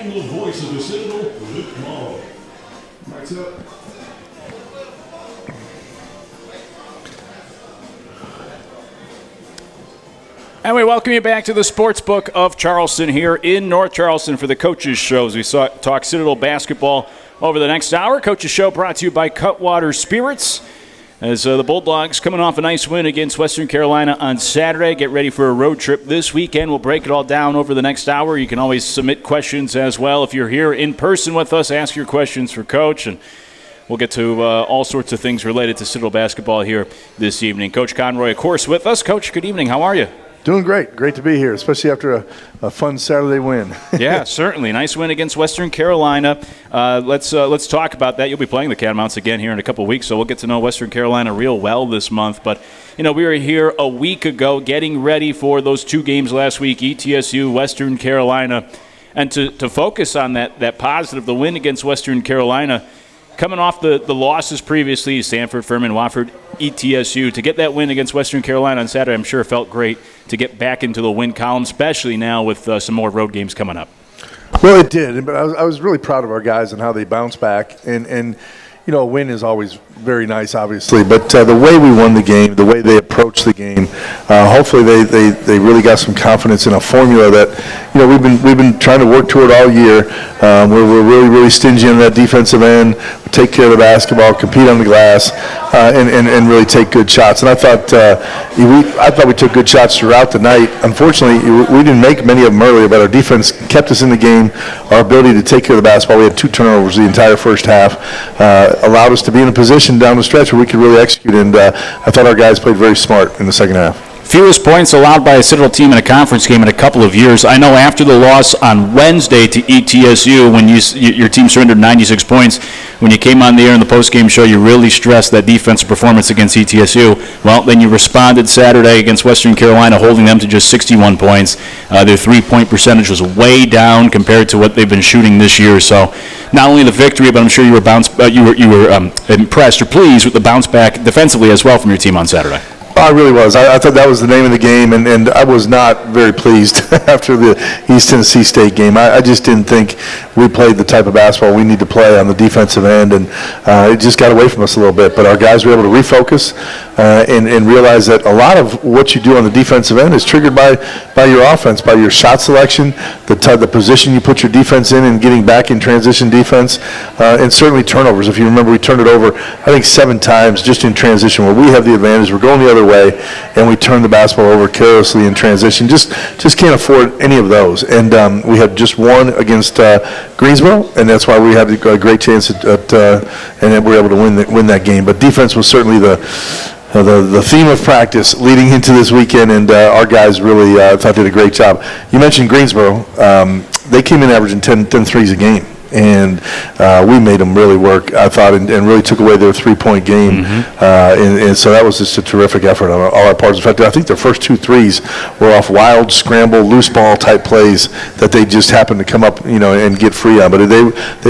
And the voice of the Citadel, Luke Morrow. Mike's up. And we welcome you back to the Sportsbook of Charleston here in North Charleston for the Coaches Show. As we talk Citadel basketball over the next hour. Coaches Show brought to you by Cutwater Spirits. As the Bulldogs coming off a nice win against Western Carolina on Saturday. Get ready for a road trip this weekend. We'll break it all down over the next hour. You can always submit questions as well. If you're here in person with us, ask your questions for Coach. And we'll get to all sorts of things related to Citadel basketball here this evening. Coach Conroy, of course, with us. Coach, good evening. How are you? Doing great. Great to be here, especially after a fun Saturday win. Yeah, certainly. Nice win against Western Carolina. Let's talk about that. You'll be playing the Catamounts again here in a couple of weeks, so we'll get to know Western Carolina real well this month. But, we were here a week ago getting ready for those two games last week, ETSU, Western Carolina. And to focus on that positive, the win against Western Carolina, coming off the losses previously, Sanford, Furman, Wofford, ETSU, to get that win against Western Carolina on Saturday, I'm sure it felt great to get back into the win column, especially now with some more road games coming up. Well, it did, but I was really proud of our guys and how they bounced back. And a win is always very nice, obviously, but the way we won the game, the way they approached the game, hopefully they really got some confidence in a formula that we've been trying to work toward all year. We're really stingy on that defensive end, take care of the basketball, compete on the glass, and really take good shots. And I thought we took good shots throughout the night. Unfortunately, we didn't make many of them earlier, but our defense kept us in the game. Our ability to take care of the basketball, we had 2 turnovers the entire first half, allowed us to be in a position down the stretch where we could really execute. And I thought our guys played very smart in the second half. Fewest points allowed by a Citadel team in a conference game in a couple of years. I know after the loss on Wednesday to ETSU, when your team surrendered 96 points, when you came on the air in the postgame show, you really stressed that defensive performance against ETSU. Well, then you responded Saturday against Western Carolina, holding them to just 61 points. Their three-point percentage was way down compared to what they've been shooting this year. So not only the victory, but I'm sure you were impressed or pleased with the bounce back defensively as well from your team on Saturday. I really was. I thought that was the name of the game, and I was not very pleased after the East Tennessee State game. I just didn't think we played the type of basketball we need to play on the defensive end, and it just got away from us a little bit. But our guys were able to refocus and realize that a lot of what you do on the defensive end is triggered by your offense, by your shot selection, the position you put your defense in, and getting back in transition defense, and certainly turnovers. If you remember, we turned it over, I think, 7 times just in transition where we have the advantage. We're going the other way, and we turn the basketball over carelessly in transition. Just can't afford any of those. And we had just one against Greensboro, and that's why we had a great chance and then we were able to win that game. But defense was certainly the theme of practice leading into this weekend, and our guys really thought did a great job. You mentioned Greensboro. They came in averaging 10 threes a game. And we made them really work, I thought, and really took away their three-point game. And so that was just a terrific effort on all our parts. In fact, I think their first 2 threes were off wild, scramble, loose ball type plays that they just happened to come up, and get free on. But they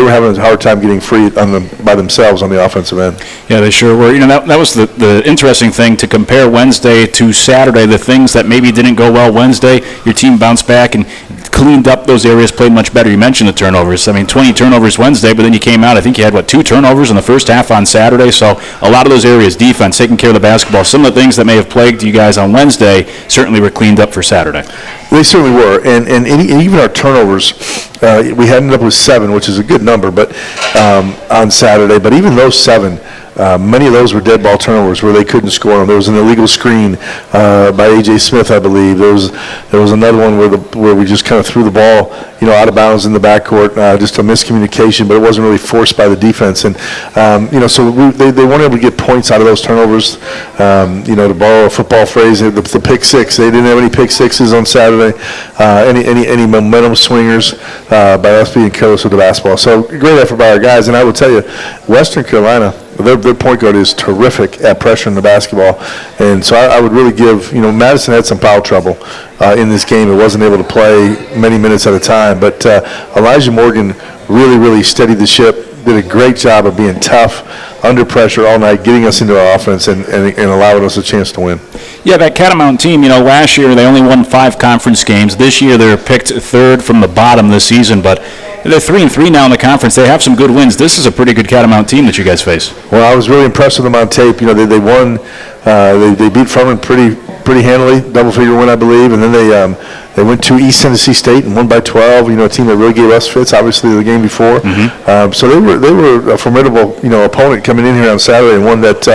were having a hard time getting free by themselves on the offensive end. Yeah, they sure were. That was the interesting thing, to compare Wednesday to Saturday. The things that maybe didn't go well Wednesday, your team bounced back and cleaned up those areas, played much better. You mentioned the turnovers. 20 turnovers Wednesday, but then you came out, I think you had, 2 turnovers in the first half on Saturday. So a lot of those areas, defense, taking care of the basketball, some of the things that may have plagued you guys on Wednesday certainly were cleaned up for Saturday. They certainly were. And even our turnovers, we ended up with 7, which is a good number, but on Saturday. But even those 7, many of those were dead ball turnovers where they couldn't score them. There was an illegal screen by A.J. Smith, I believe. There was another one where we just kind of threw the ball, out of bounds in the backcourt, just a miscommunication, but it wasn't really forced by the defense. And so they weren't able to get points out of those turnovers. To borrow a football phrase, the pick six. They didn't have any pick sixes on Saturday. Any momentum swingers by us being careless with the basketball. So great effort by our guys. And I will tell you, Western Carolina, their point guard is terrific at pressuring the basketball. And so I would really give, Madison had some foul trouble in this game. It wasn't able to play many minutes at a time. But Elijah Morgan really steadied the ship, did a great job of being tough, under pressure all night, getting us into our offense and allowing us a chance to win. Yeah, that Catamount team, last year they only won 5 conference games. This year they're picked 3rd from the bottom this season, but They're 3-3 now in the conference. They have some good wins. This is a pretty good Catamount team that you guys face. Well, I was really impressed with them on tape. You know, they won. They beat Furman pretty handily, double-figure win, I believe, and then they went to East Tennessee State and won by 12. You know, a team that really gave us fits, obviously, the game before. So they were a formidable, you know, opponent coming in here on Saturday, and one that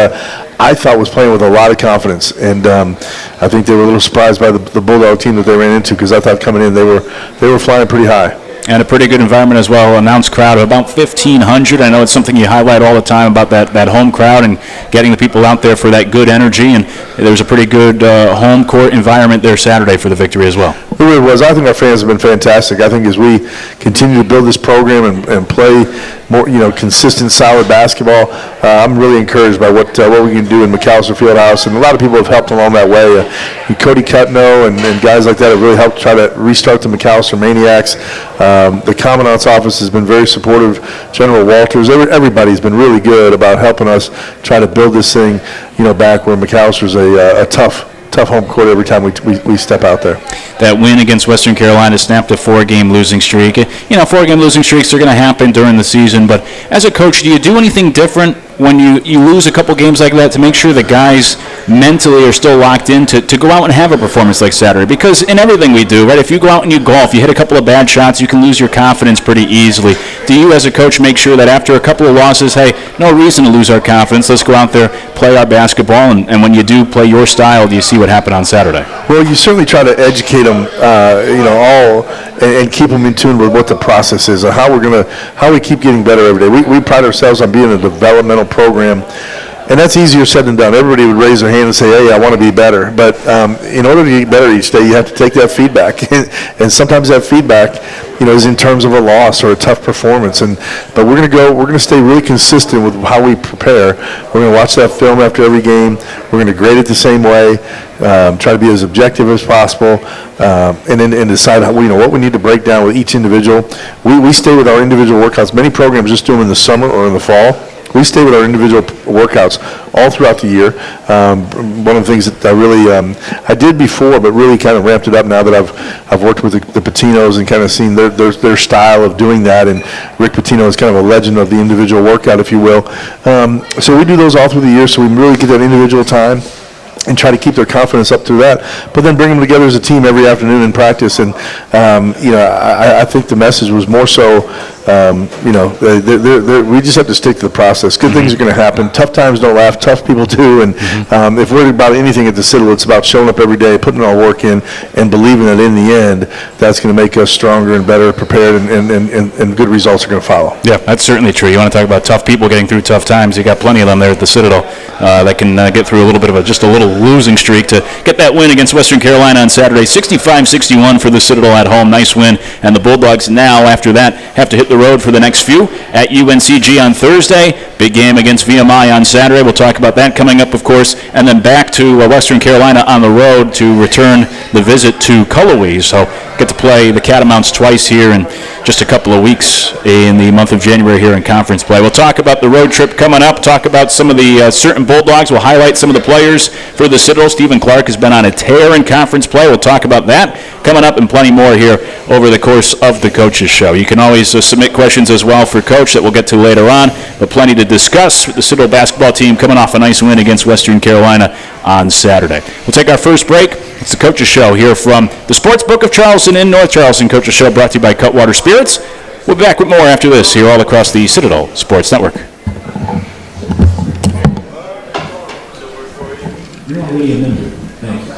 I thought was playing with a lot of confidence. And I think they were a little surprised by the Bulldog team that they ran into, because I thought coming in they were flying pretty high. And a pretty good environment as well. Announced crowd of about 1,500. I know it's something you highlight all the time about that home crowd and getting the people out there for that good energy. And there was a pretty good home court environment there Saturday for the victory as well. It really was. I think our fans have been fantastic. I think as we continue to build this program and play more, you know, consistent, solid basketball, I'm really encouraged by what we can do in McAllister Fieldhouse, and a lot of people have helped along that way. Cody Cutno and guys like that have really helped try to restart the McAllister Maniacs. The Commandant's office has been very supportive. General Walters, everybody's been really good about helping us try to build this thing, you know, back where McAllister's a tough home court every time we step out there. That win against Western Carolina snapped a 4-game losing streak. You know, 4-game losing streaks are going to happen during the season, but as a coach, do you do anything different when you lose a couple games like that to make sure the guys mentally are still locked in to go out and have a performance like Saturday? Because in everything we do, right, if you go out and you golf, you hit a couple of bad shots, you can lose your confidence pretty easily. Do you as a coach make sure that after a couple of losses, hey, no reason to lose our confidence, let's go out there, play our basketball, and when you do play your style, do you see what happened on Saturday? Well, you certainly try to educate them, you know, all and keep them in tune with what the process is and how we keep getting better every day. We pride ourselves on being a developmental program, and that's easier said than done. Everybody would raise their hand and say, hey, I want to be better. But in order to get better each day, you have to take that feedback. And sometimes that feedback, you know, is in terms of a loss or a tough performance. But we're going to stay really consistent with how we prepare. We're going to watch that film after every game. We're going to grade it the same way, try to be as objective as possible, and then decide how, you know, what we need to break down with each individual. We stay with our individual workouts. Many programs just do them in the summer or in the fall. We stay with our individual workouts all throughout the year. One of the things that I did before, but really kind of ramped it up now that I've worked with the Patinos and kind of seen their style of doing that. And Rick Pitino is kind of a legend of the individual workout, if you will. So we do those all through the year, so we really get that individual time and try to keep their confidence up through that, but then bring them together as a team every afternoon in practice. And you know, I think the message was more so, you know, we just have to stick to the process. Good things are going to happen. Tough times don't laugh. Tough people do. And if we're about anything at the Citadel, it's about showing up every day, putting our work in, and believing that in the end, that's going to make us stronger and better prepared, and good results are going to follow. Yeah, that's certainly true. You want to talk about tough people getting through tough times. You got plenty of them there at the Citadel that can get through a little bit of just a little losing streak to get that win against Western Carolina on Saturday. 65-61 for the Citadel at home. Nice win. And the Bulldogs now, after that, have to hit the road for the next few at UNCG on Thursday. Big game against VMI on Saturday. We'll talk about that coming up, of course. And then back to Western Carolina on the road to return the visit to Cullowhee. So get to play the Catamounts twice here in just a couple of weeks in the month of January here in conference play. We'll talk about the road trip coming up, talk about some of the certain Bulldogs. We'll highlight some of the players for the Citadel. Stephen Clark has been on a tear in conference play. We'll talk about that coming up and plenty more here over the course of the Coach's Show. You can always submit questions as well for Coach that we'll get to later on, but plenty to discuss with the Citadel basketball team coming off a nice win against Western Carolina on Saturday. We'll take our first break. It's the Coach's Show here from the Sportsbook of Charleston in North Charleston. Coach's Show brought to you by Cutwater Spirits. We'll be back with more after this here all across the Citadel Sports Network. You're already a member. Thank you.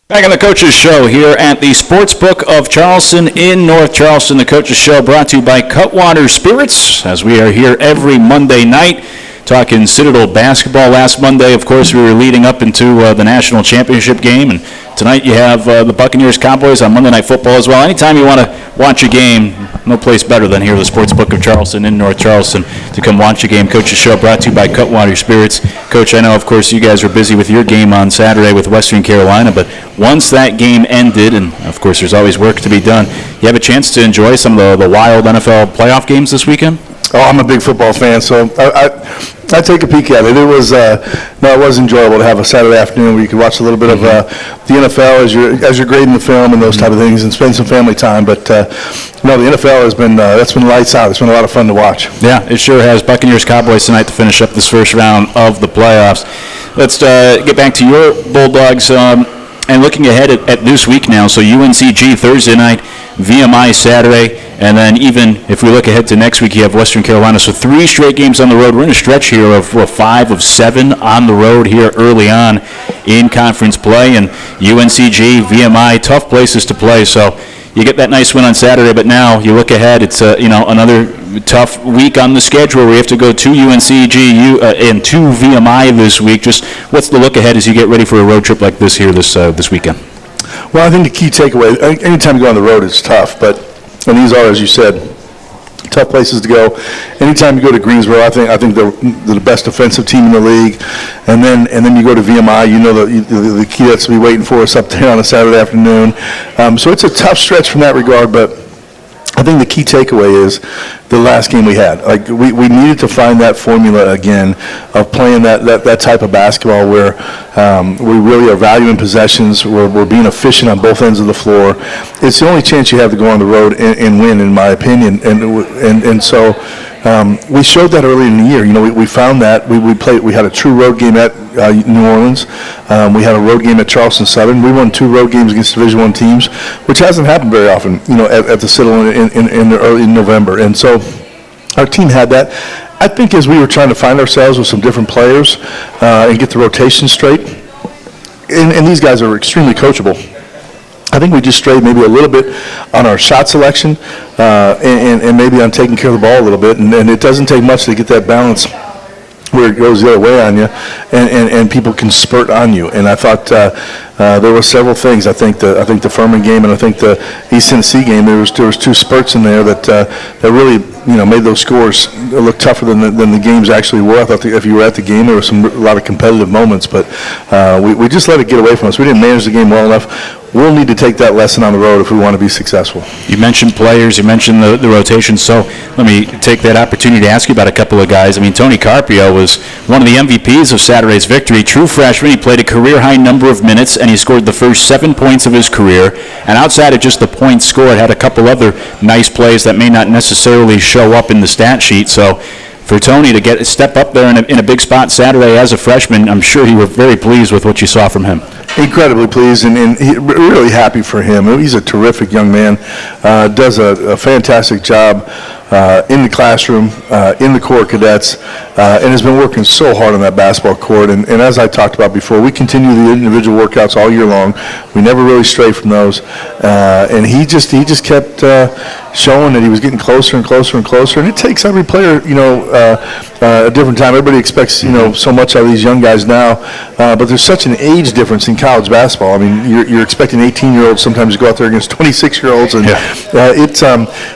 Back on the Coaches Show here at the Sportsbook of Charleston in North Charleston. The Coaches Show brought to you by Cutwater Spirits, as we are here every Monday night talking Citadel basketball. Last Monday, of course, we were leading up into the national championship game, and tonight you have the Buccaneers Cowboys on Monday Night Football as well. Anytime you want to watch a game, no place better than here, the Sportsbook of Charleston in North Charleston, to come watch a game. Coach's Show brought to you by Cutwater Spirits. Coach, I know, of course, you guys are busy with your game on Saturday with Western Carolina, but once that game ended, and of course there's always work to be done, you have a chance to enjoy some of the wild NFL playoff games this weekend? Oh, I'm a big football fan, so I take a peek at it. It was enjoyable to have a Saturday afternoon where you could watch a little bit of the NFL as you're grading the film and those type of things, and spend some family time. But the NFL has been that's been lights out. It's been a lot of fun to watch. Yeah, it sure has. Buccaneers Cowboys tonight to finish up this first round of the playoffs. Let's get back to your Bulldogs and looking ahead at this week now. So UNCG Thursday night, VMI Saturday. And then even if we look ahead to next week, you have Western Carolina. So 3 straight games on the road. We're in a stretch here of 5 of 7 on the road here early on in conference play. And UNCG, VMI, tough places to play. So you get that nice win on Saturday, but now you look ahead, it's another tough week on the schedule where we have to go to UNCG and to VMI this week. Just what's the look ahead as you get ready for a road trip like this here this weekend? Well, I think the key takeaway, anytime you go on the road, it's tough, and these are, as you said, tough places to go. Anytime you go to Greensboro, I think they're the best defensive team in the league, and then you go to VMI. You know the key that's to be waiting for us up there on a Saturday afternoon. So it's a tough stretch from that regard, but I think the key takeaway is the last game we had. Like we needed to find that formula again of playing that type of basketball where we really are valuing possessions, we're being efficient on both ends of the floor. It's the only chance you have to go on the road and win, in my opinion. And so we showed that early in the year. We found that we had a true road game at New Orleans. We had a road game at Charleston Southern. We won 2 road games against Division I teams, which hasn't happened very often. At the Citadel in early November, and so our team had that. I think as we were trying to find ourselves with some different players and get the rotation straight, and these guys are extremely coachable. I think we just strayed maybe a little bit on our shot selection and maybe on taking care of the ball a little bit, and it doesn't take much to get that balance where it goes the other way on you, and people can spurt on you. And I thought there were several things. I think the Furman game and I think the East Tennessee game, there was 2 spurts in there that really made those scores look tougher than the games actually were. I thought if you were at the game, there were a lot of competitive moments, but we just let it get away from us. We didn't manage the game well enough. We'll need to take that lesson on the road if we want to be successful. You mentioned players, you mentioned the rotation, so let me take that opportunity to ask you about a couple of guys. I mean, Tony Carpio was one of the MVPs of Saturday's victory. True freshman, he played a career-high number of minutes, and he scored the first 7 points of his career. And outside of just the points scored, had a couple other nice plays that may not necessarily show up in the stat sheet. So for Tony to step up there in a big spot Saturday as a freshman, I'm sure you were very pleased with what you saw from him. Incredibly pleased, and really happy for him. He's a terrific young man, does a fantastic job in the classroom, in the Corps Cadets, and has been working so hard on that basketball court. And as I talked about before, we continue the individual workouts all year long. We never really stray from those, and he just kept showing that he was getting closer and closer and closer. And it takes every player, a different time. Everybody expects, so much out of these young guys now, but there's such an age difference in college basketball. I mean, you're expecting 18-year-olds sometimes to go out there against 26-year-olds, and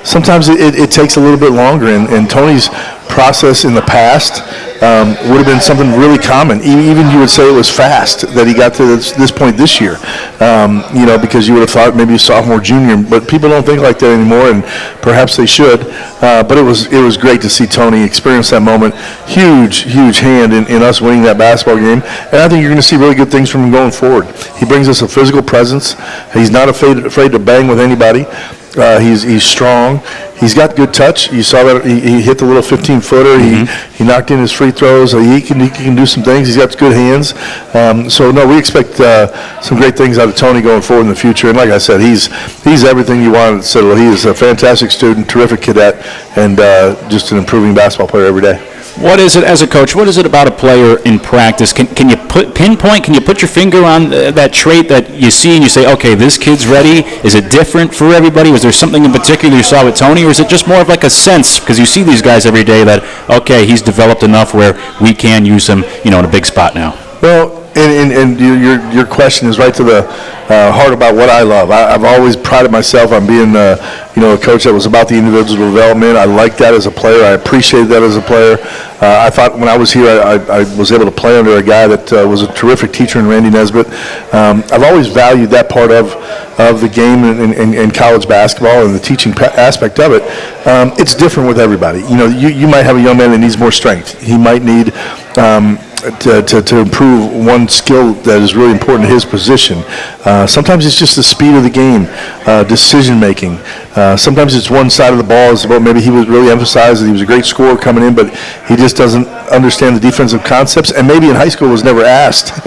sometimes it takes a little bit longer. And Tony's process in the past would have been something really common. Even you would say it was fast that he got to this point this year, because you would have thought maybe a sophomore, junior, but people don't think like that anymore, and perhaps they should. But it was great to see Tony experience that moment. Huge hand in us winning that basketball game, and I think you're going to see really good things from him going forward. He brings us a physical presence. He's not afraid to bang with anybody. He's strong. He's got good touch. You saw that he hit the little 15-footer. Mm-hmm. He knocked in his free throws. He can do some things. He's got good hands. We expect some great things out of Tony going forward in the future. And like I said, he's everything you wanted at Citadel. He is a fantastic student, terrific cadet, and just an improving basketball player every day. What is it, as a coach, what is it about a player in practice? Can you pinpoint, can you put your finger on that trait that you see and you say, okay, this kid's ready? Is it different for everybody? Was there something in particular you saw with Tony, or is it just more of like a sense, because you see these guys every day, that, okay, he's developed enough where we can use him, in a big spot now? Well, and your question is right to the heart about what I love. I've always prided myself on being, a coach that was about the individual development. I like that as a player. I appreciate that as a player. I thought when I was here, I was able to play under a guy that was a terrific teacher in Randy Nesbitt. I've always valued that part of the game in college basketball and the teaching aspect of it. It's different with everybody. You might have a young man that needs more strength. He might need to improve one skill that is really important to his position. Sometimes it's just the speed of the game, decision making. Sometimes it's one side of the ball. It's about maybe he was really emphasized that he was a great scorer coming in, but he just doesn't understand the defensive concepts. And maybe in high school was never asked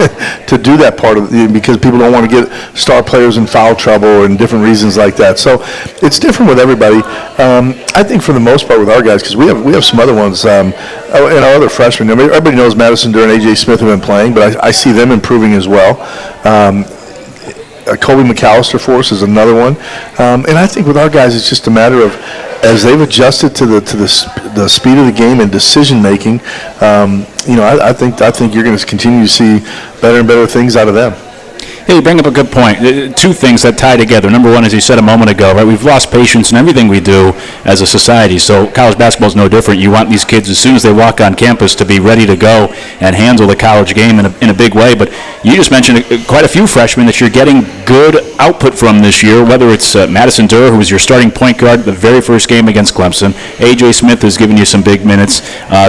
to do that part of it, because people don't want to get star players in foul trouble and different reasons like that. So it's different with everybody. I think for the most part with our guys, because we have some other ones, and our other freshmen. Everybody knows Madison Durr and A.J. Smith have been playing, but I see them improving as well. Colby McAllister for us is another one, and I think with our guys, it's just a matter of, as they've adjusted to the speed of the game and decision making. I think you're going to continue to see better and better things out of them. Hey, you bring up a good point. Two things that tie together. Number one, as you said a moment ago, right? We've lost patience in everything we do as a society. So college basketball is no different. You want these kids, as soon as they walk on campus, to be ready to go and handle the college game in a big way. But you just mentioned quite a few freshmen that you're getting good output from this year, whether it's Madison Durr, who was your starting point guard the very first game against Clemson. A.J. Smith has given you some big minutes.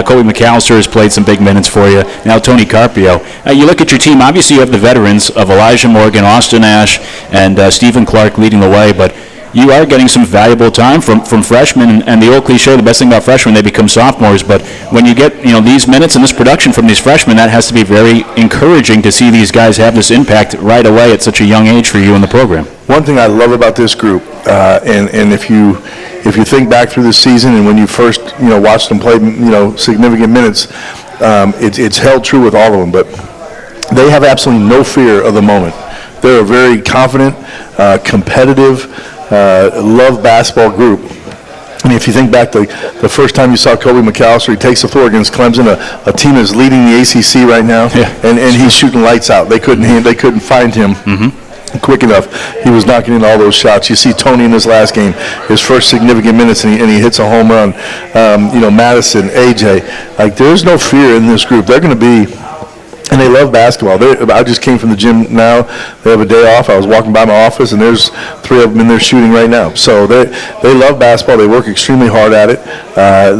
Colby McAllister has played some big minutes for you. Now Tony Carpio. You look at your team, obviously you have the veterans of Elijah Morgan, Austin Ash, and Stephen Clark leading the way, but you are getting some valuable time from freshmen, and the old cliche, the best thing about freshmen, they become sophomores, but when you get these minutes and this production from these freshmen, that has to be very encouraging to see these guys have this impact right away at such a young age for you in the program. One thing I love about this group, and if you think back through the season and when you first watched them play significant minutes, it's held true with all of them, but they have absolutely no fear of the moment. They're a very confident, competitive, love basketball group. And if you think back to the first time you saw Colby McAllister, he takes the floor against Clemson, a team that's leading the ACC right now, and he's shooting lights out. They couldn't find him quick enough. He was knocking in all those shots. You see Tony in his last game, his first significant minutes, and he hits a home run. Madison, AJ, like there's no fear in this group. They're going to be. And they love basketball. I just came from the gym now. They have a day off. I was walking by my office, and there's 3 of them in there shooting right now. So they love basketball. They work extremely hard at it.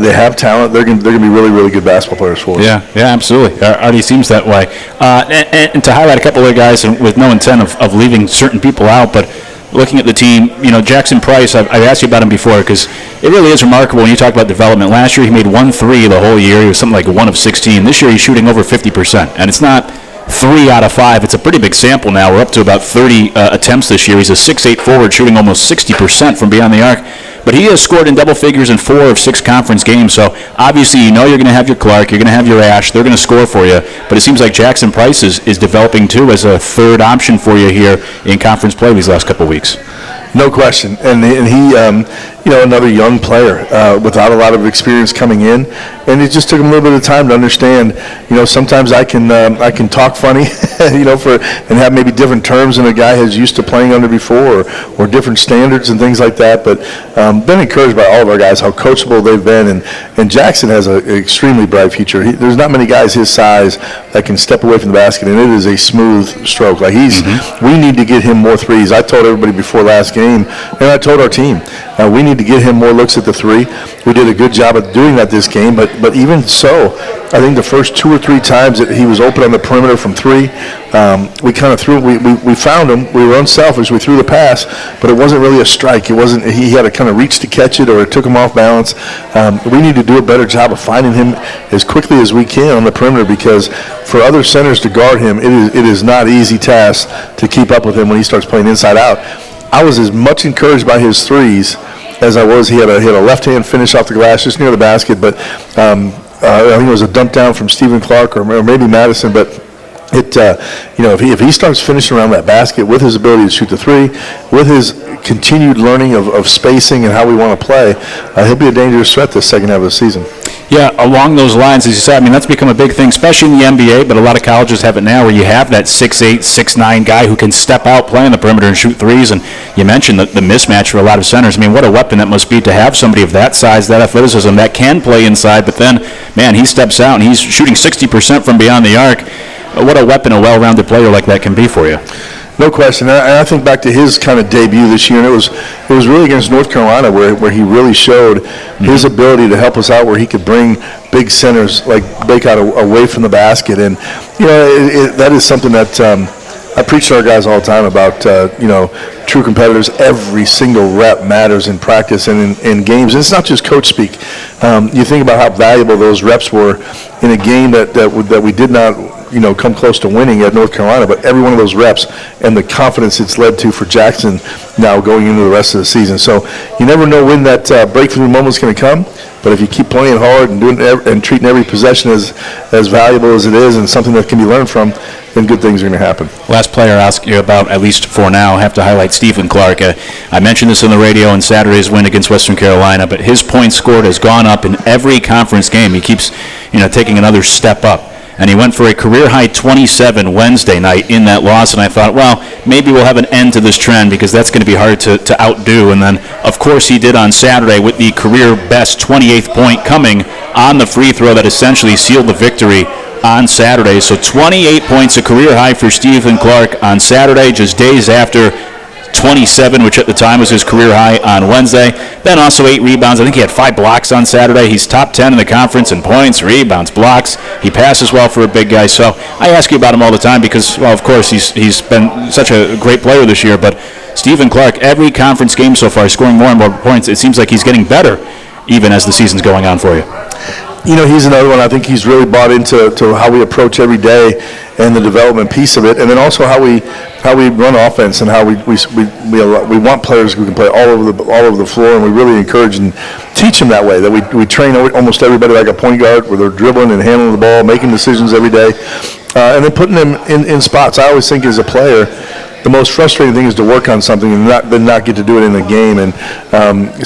They have talent. They're going to be really, really good basketball players for us. Yeah, absolutely. Already seems that way. And to highlight a couple of guys, and with no intent of leaving certain people out, but looking at the team, Jackson Price, I've asked you about him before because it really is remarkable when you talk about development. Last year he made 1 3 the whole year. He was something like 1 of 16. This year he's shooting over 50%. And it's not 3 out of 5. It's a pretty big sample now. We're up to about 30 attempts this year. He's a 6'8" forward shooting almost 60% from beyond the arc. But he has scored in double figures in 4 of 6 conference games. So obviously you're going to have your Clark, you're going to have your Ash. They're going to score for you. But it seems like Jackson Price is developing too as a third option for you here in conference play these last couple of weeks. No question, and he, another young player without a lot of experience coming in, and it just took him a little bit of time to understand. Sometimes I can talk funny, and have maybe different terms than a guy has used to playing under before, or different standards and things like that. But been encouraged by all of our guys how coachable they've been, and Jackson has an extremely bright future. There's not many guys his size that can step away from the basket, and it is a smooth stroke. Like we need to get him more threes. I told everybody before last game, and I told our team, we need to get him more looks at the 3. We did a good job of doing that this game, but even so, I think the first 2 or 3 times that he was open on the perimeter from 3, we kind of threw. We found him. We were unselfish. We threw the pass, but it wasn't really a strike. It wasn't. He had to kind of reach to catch it, or it took him off balance. We need to do a better job of finding him as quickly as we can on the perimeter, because for other centers to guard him, it is not an easy task to keep up with him when he starts playing inside out. I was as much encouraged by his threes as I was. He had a left-hand finish off the glass just near the basket, but I think it was a dump down from Stephen Clark or maybe Madison, but if he starts finishing around that basket with his ability to shoot the three, with his continued learning of spacing and how we want to play, he'll be a dangerous threat this second half of the season. Yeah, along those lines, as you said, I mean, that's become a big thing, especially in the NBA, but a lot of colleges have it now where you have that 6'8", 6'9" guy who can step out, play on the perimeter, and shoot threes. And you mentioned the mismatch for a lot of centers. I mean, what a weapon that must be to have somebody of that size, that athleticism, that can play inside, but then, man, he steps out and he's shooting 60% from beyond the arc. What a weapon a well-rounded player like that can be for you. No question. And I think back to his kind of debut this year, and it was really against North Carolina where he really showed his ability to help us out, where he could bring big centers like Bacot away from the basket. And, that is something that I preach to our guys all the time about, true competitors. Every single rep matters in practice and in games. And it's not just coach speak. You think about how valuable those reps were in a game that we did not come close to winning at North Carolina, but every one of those reps and the confidence it's led to for Jackson now going into the rest of the season. So you never know when that breakthrough moment's going to come, but if you keep playing hard and treating every possession as valuable as it is and something that can be learned from, then good things are going to happen. Last player I'll ask you about, at least for now, I have to highlight Stephen Clark. I mentioned this on the radio in Saturday's win against Western Carolina, but his points scored has gone up in every conference game. He keeps taking another step up. And he went for a career-high 27 Wednesday night in that loss, and I thought, well, maybe we'll have an end to this trend because that's going to be hard to outdo. And then, of course, he did on Saturday with the career-best 28th point coming on the free throw that essentially sealed the victory on Saturday. So 28 points, a career high for Stephen Clark on Saturday, just days after 27, which at the time was his career high on Wednesday. Then also 8 rebounds. I think he had 5 blocks on Saturday. He's top 10 in the conference in points, rebounds, blocks. He passes well for a big guy. So I ask you about him all the time because, well, of course, he's been such a great player this year. But Stephen Clark, every conference game so far, scoring more and more points. It seems like he's getting better even as the season's going on for you. He's another one. I think he's really bought into how we approach every day and the development piece of it, and then also how we run offense and how we want players who can play all over the floor, and we really encourage and teach them that way. That we train almost everybody like a point guard, where they're dribbling and handling the ball, making decisions every day, and then putting them in spots. I always think as a player, the most frustrating thing is to work on something and then not get to do it in the game. And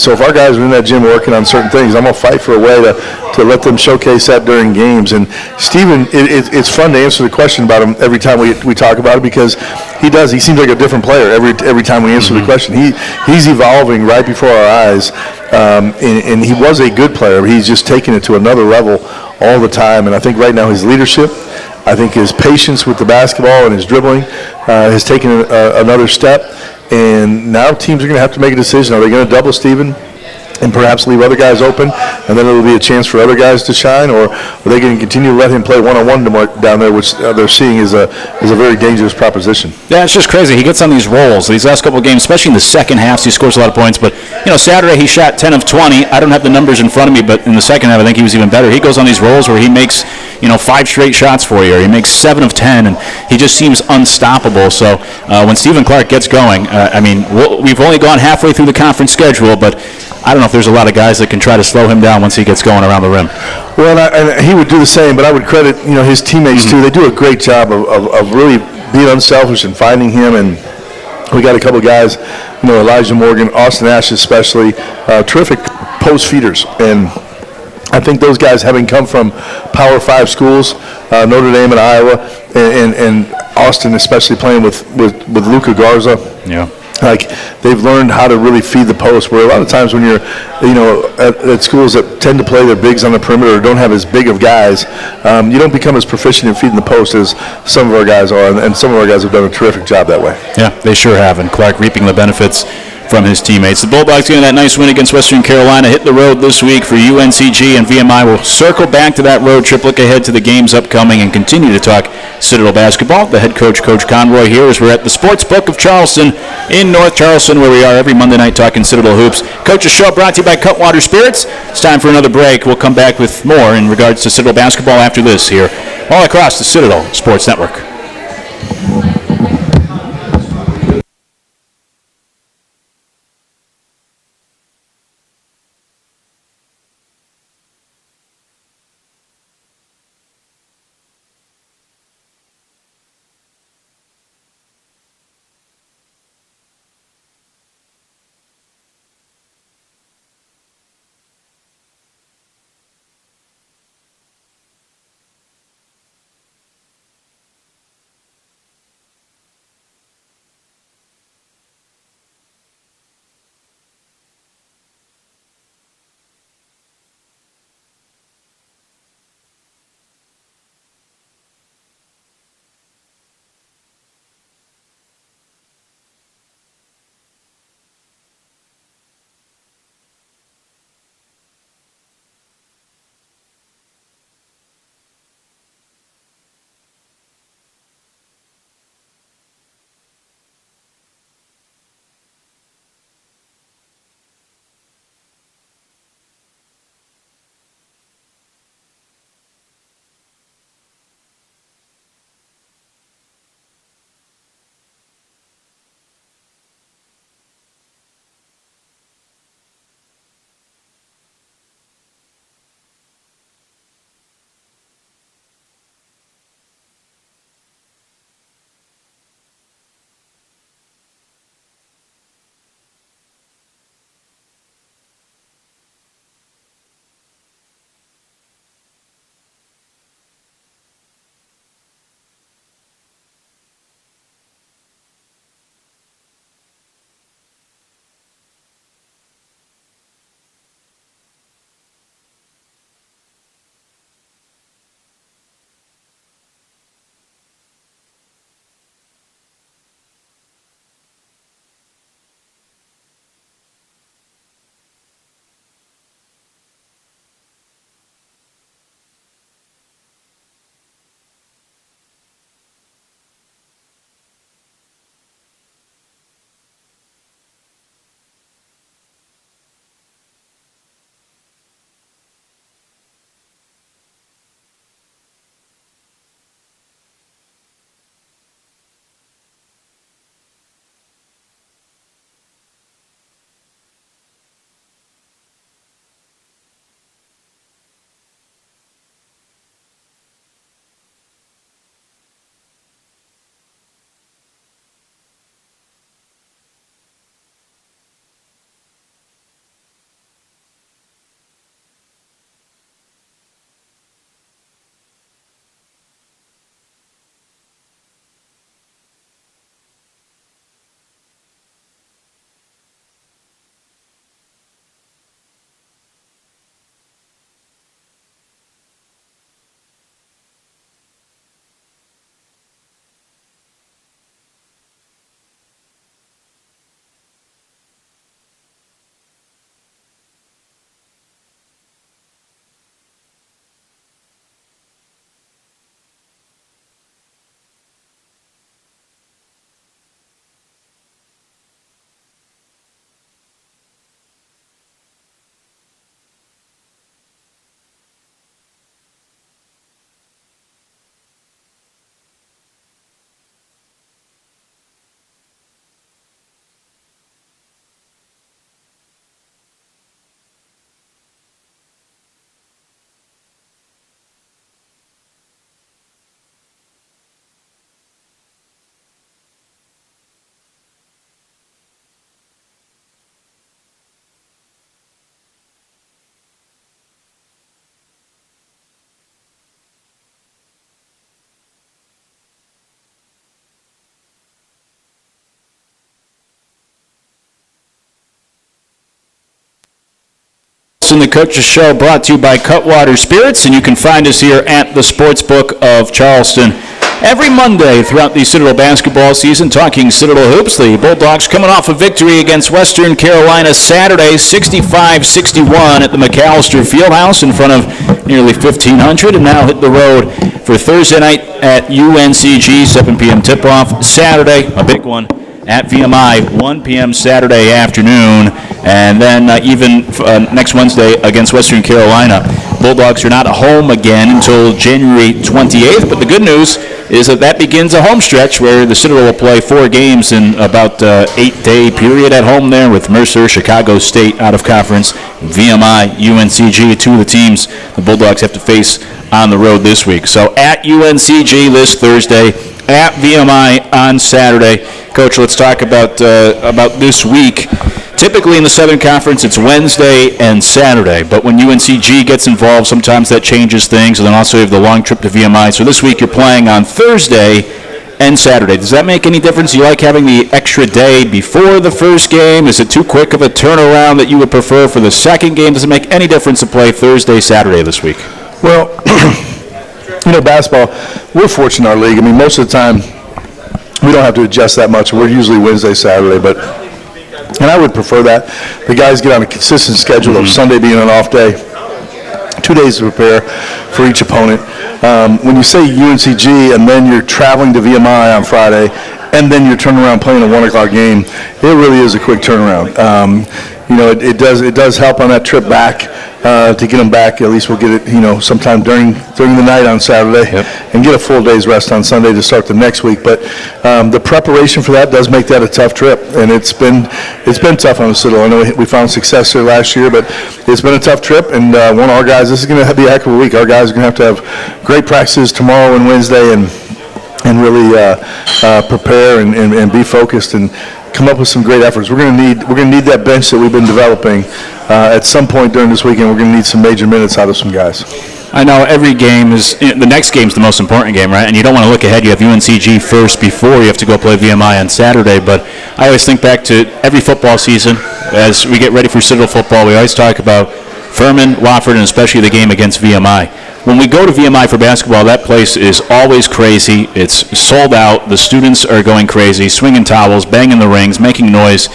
so if our guys are in that gym working on certain things, I'm going to fight for a way to let them showcase that during games. And Stephen, it's fun to answer the question about him every time we talk about it because he seems like a different player every time we answer the question. He's evolving right before our eyes, and he was a good player, but he's just taking it to another level all the time. And I think right now his leadership, I think his patience with the basketball and his dribbling has taken another step, and now teams are going to have to make a decision. Are they going to double Stephen and perhaps leave other guys open, and then it'll be a chance for other guys to shine, or are they going to continue to let him play one-on-one down there, which they're seeing is a very dangerous proposition? Yeah, it's just crazy. He gets on these rolls these last couple of games, especially in the second half. He scores a lot of points, but Saturday he shot 10 of 20. I don't have the numbers in front of me, but in the second half I think he was even better. He goes on these rolls where he makes 5 straight shots for you, or he makes 7 of 10, and he just seems unstoppable. So when Stephen Clark gets going, we've only gone halfway through the conference schedule, but I don't know if there's a lot of guys that can try to slow him down once he gets going around the rim. Well, and he would do the same, but I would credit his teammates too. They do a great job of really being unselfish and finding him. And we got a couple of guys, Elijah Morgan, Austin Ash especially, terrific post feeders. And I think those guys, having come from Power 5 schools, Notre Dame and Iowa, and Austin especially playing with Luka Garza. Yeah. Like, they've learned how to really feed the post, where a lot of times when you're, at schools that tend to play their bigs on the perimeter or don't have as big of guys, you don't become as proficient in feeding the post as some of our guys are, and some of our guys have done a terrific job that way. Yeah, they sure have, and Clark reaping the benefits from his teammates. The Bulldogs getting that nice win against Western Carolina, hit the road this week for UNCG and VMI. We'll circle back to that road trip, look ahead to the games upcoming, and continue to talk Citadel basketball. The head coach, Coach Conroy, here as we're at the Sports Book of Charleston in North Charleston, where we are every Monday night talking Citadel hoops. Coach's Show brought to you by Cutwater Spirits. It's time for another break. We'll come back with more in regards to Citadel basketball after this here all across the Citadel Sports Network. Charleston, the Coach's Show, brought to you by Cutwater Spirits, and you can find us here at the Sportsbook of Charleston every Monday throughout the Citadel basketball season, talking Citadel hoops. The Bulldogs coming off a victory against Western Carolina Saturday, 65-61 at the McAllister Fieldhouse in front of nearly 1,500, and now hit the road for Thursday night at UNCG, 7 p.m. tip-off. Saturday, a big one, at VMI, 1 p.m. Saturday afternoon, and then even next Wednesday against Western Carolina. Bulldogs are not home again until January 28th, but the good news is that begins a home stretch where the Citadel will play 4 games in about 8-day period at home there with Mercer, Chicago State out of conference, VMI, UNCG, 2 of the teams the Bulldogs have to face on the road this week. So at UNCG this Thursday, at VMI on Saturday. Coach, let's talk about this week. Typically in the Southern Conference, it's Wednesday and Saturday, but when UNCG gets involved, sometimes that changes things, and then also you have the long trip to VMI. So this week you're playing on Thursday and Saturday. Does that make any difference? Do you like having the extra day before the first game? Is it too quick of a turnaround that you would prefer for the second game? Does it make any difference to play Thursday, Saturday this week? Well, basketball, we're fortunate in our league. I mean, most of the time, we don't have to adjust that much. We're usually Wednesday, Saturday, and I would prefer that. The guys get on a consistent schedule of Sunday being an off day, 2 days to prepare for each opponent. When you say UNCG and then you're traveling to VMI on Friday, and then you're turning around playing a 1 o'clock game, it really is a quick turnaround. It does help on that trip back to get them back. At least we'll get it, sometime during the night on Saturday, and get a full day's rest on Sunday to start the next week. But the preparation for that does make that a tough trip, and it's been tough on the Citadel. I know we found success here last year, but it's been a tough trip. And one of our guys, this is going to be a heck of a week. Our guys are going to have great practices tomorrow and Wednesday, and really prepare and be focused and come up with some great efforts. We're going to need that bench that we've been developing. At some point during this weekend, we're going to need some major minutes out of some guys. I know every game is, the next game is the most important game, right? And you don't want to look ahead. You have UNCG first before you have to go play VMI on Saturday. But I always think back to every football season as we get ready for Citadel football. We always talk about Furman, Wofford, and especially the game against VMI. When we go to VMI for basketball, that place is always crazy. It's sold out. The students are going crazy, swinging towels, banging the rings, making noise.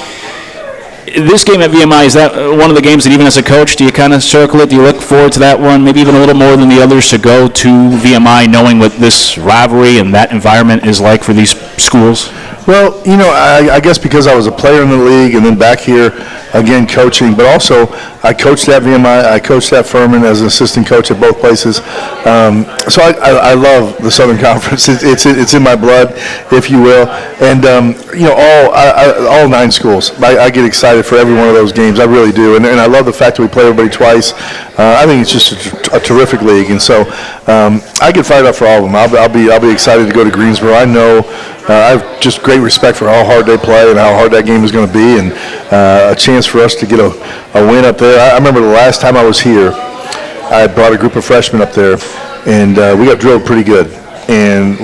This game at VMI, is that one of the games that even as a coach, do you kind of circle it? Do you look forward to that one, maybe even a little more than the others, to go to VMI knowing what this rivalry and that environment is like for these schools? Well, I guess because I was a player in the league and then back here again coaching, but also I coached at VMI, I coached at Furman as an assistant coach at both places. So I love the Southern Conference. It's in my blood, if you will. And all 9 schools. I get excited for every one of those games. I really do. And I love the fact that we play everybody twice. I think it's just a terrific league. And so I get fired up for all of them. I'll be excited to go to Greensboro. I know I have just great respect for how hard they play and how hard that game is going to be, and a chance for us to get a win up there. I remember the last time I was here, I brought a group of freshmen up there, and we got drilled pretty good. And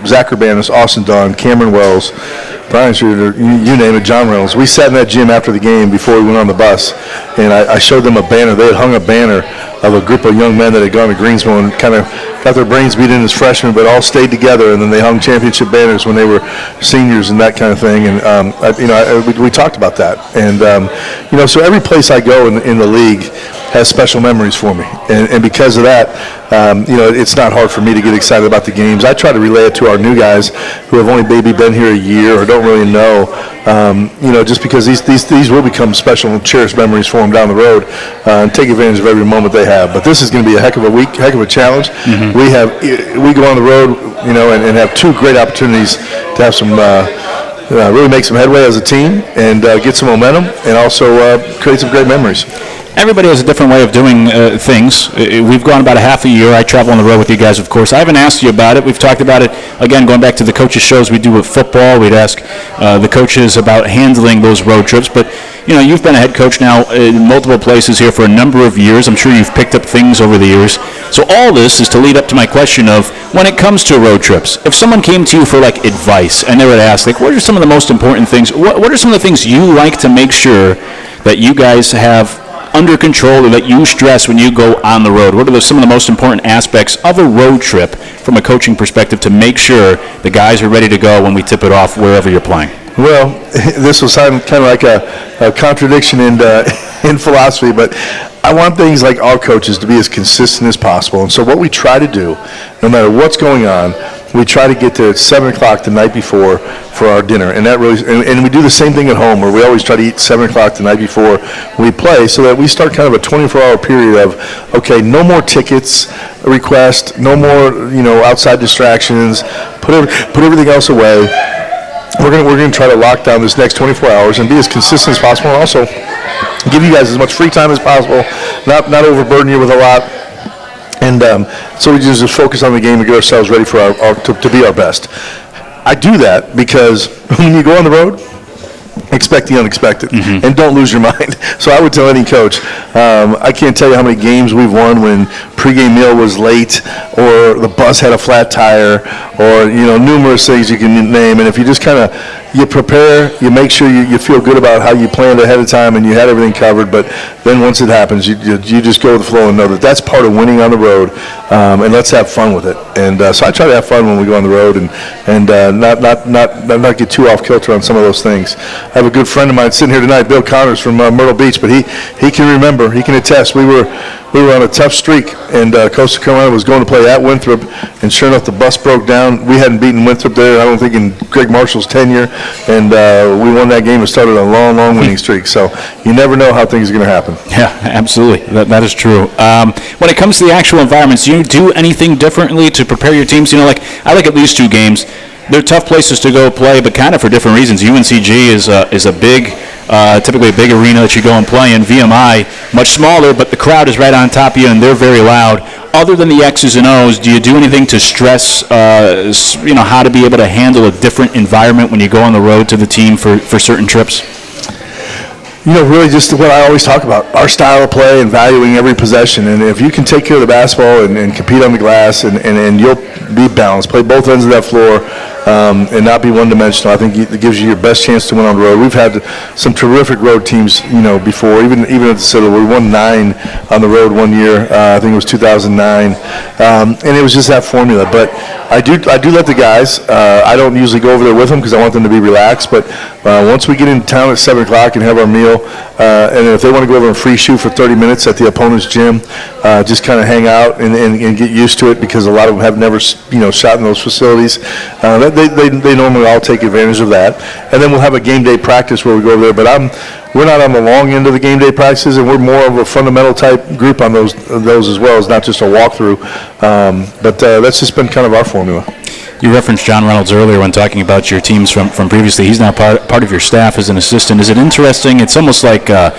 Zach Urbanus, Austin Dunn, Cameron Wells, Brian Schroeder, you name it, John Reynolds. We sat in that gym after the game before we went on the bus, and I showed them a banner. They had hung a banner of a group of young men that had gone to Greensboro and kind of got their brains beat in as freshmen, but all stayed together, and then they hung championship banners when they were seniors and that kind of thing. And we talked about that. And so every place I go in the league has special memories for me, and because of that, it's not hard for me to get excited about the games. I try to relay it to our new guys who have only maybe been here a year or don't really know, just because these will become special and cherished memories for them down the road, and take advantage of every moment they have. But this is going to be a heck of a week, heck of a challenge. Mm-hmm. We go on the road, and have 2 great opportunities to have some really make some headway as a team and get some momentum, and also create some great memories. Everybody has a different way of doing things. We've gone about a half a year. I travel on the road with you guys, of course. I haven't asked you about it. We've talked about it, again, going back to the coaches' shows we do with football. We'd ask the coaches about handling those road trips. But, you've been a head coach now in multiple places here for a number of years. I'm sure you've picked up things over the years. So all this is to lead up to my question of, when it comes to road trips, if someone came to you for, advice, and they would ask, what are some of the most important things? What are some of the things you like to make sure that you guys have under control or that you stress when you go on the road? What are some of the most important aspects of a road trip from a coaching perspective to make sure the guys are ready to go when we tip it off wherever you're playing? Well, this will sound kind of like a contradiction in philosophy, but I want things like our coaches to be as consistent as possible. And so what we try to do, no matter what's going on, we try to get to 7 o'clock the night before for our dinner. And that really, and we do the same thing at home, where we always try to eat 7 o'clock the night before we play, so that we start kind of a 24-hour period of, okay, no more tickets request, no more, outside distractions, put everything else away. We're gonna try to lock down this next 24 hours and be as consistent as possible, and also give you guys as much free time as possible, not overburden you with a lot. And so we just focus on the game and get ourselves ready for to be our best. I do that because when you go on the road, expect the unexpected, and don't lose your mind. So I would tell any coach, I can't tell you how many games we've won when pregame meal was late, or the bus had a flat tire, or numerous things you can name. And if you just kind of you prepare, you make sure you feel good about how you planned ahead of time and you had everything covered. But then once it happens, you just go with the flow and know that that's part of winning on the road. And let's have fun with it. And so I try to have fun when we go on the road and not get too off kilter on some of those things. I have a good friend of mine sitting here tonight, Bill Connors from Myrtle Beach, but he can remember, he can attest. We were on a tough streak, and Coastal Carolina was going to play at Winthrop, and sure enough, the bus broke down. We hadn't beaten Winthrop there, I don't think, in Greg Marshall's tenure, and we won that game and started a long, long winning streak. So you never know how things are going to happen. Yeah, absolutely. That is true. When it comes to the actual environments, do you do anything differently to prepare your teams? I like at least 2 games. They're tough places to go play, but kind of for different reasons. UNCG is a big, typically a big arena that you go and play in. VMI, much smaller, but the crowd is right on top of you, and they're very loud. Other than the X's and O's, do you do anything to stress, how to be able to handle a different environment when you go on the road to the team for certain trips? Really just what I always talk about, our style of play and valuing every possession. And if you can take care of the basketball and compete on the glass and you'll be balanced, play both ends of that floor, and not be one-dimensional, I think it gives you your best chance to win on the road. We've had some terrific road teams, before, even at the Citadel. We won 9 on the road one year. I think it was 2009. And it was just that formula. But I do let the guys, I don't usually go over there with them because I want them to be relaxed, but once we get in town at 7 o'clock and have our meal, and if they want to go over and free shoot for 30 minutes at the opponent's gym, just kind of hang out and get used to it, because a lot of them have never shot in those facilities. They normally all take advantage of that. And then we'll have a game day practice where we go over there, but we're not on the long end of the game day practices, and we're more of a fundamental type group on those as well. It's not just a walkthrough, but that's just been kind of our formula. You referenced John Reynolds earlier when talking about your teams from previously. He's now part of your staff as an assistant. Is it interesting? It's almost like a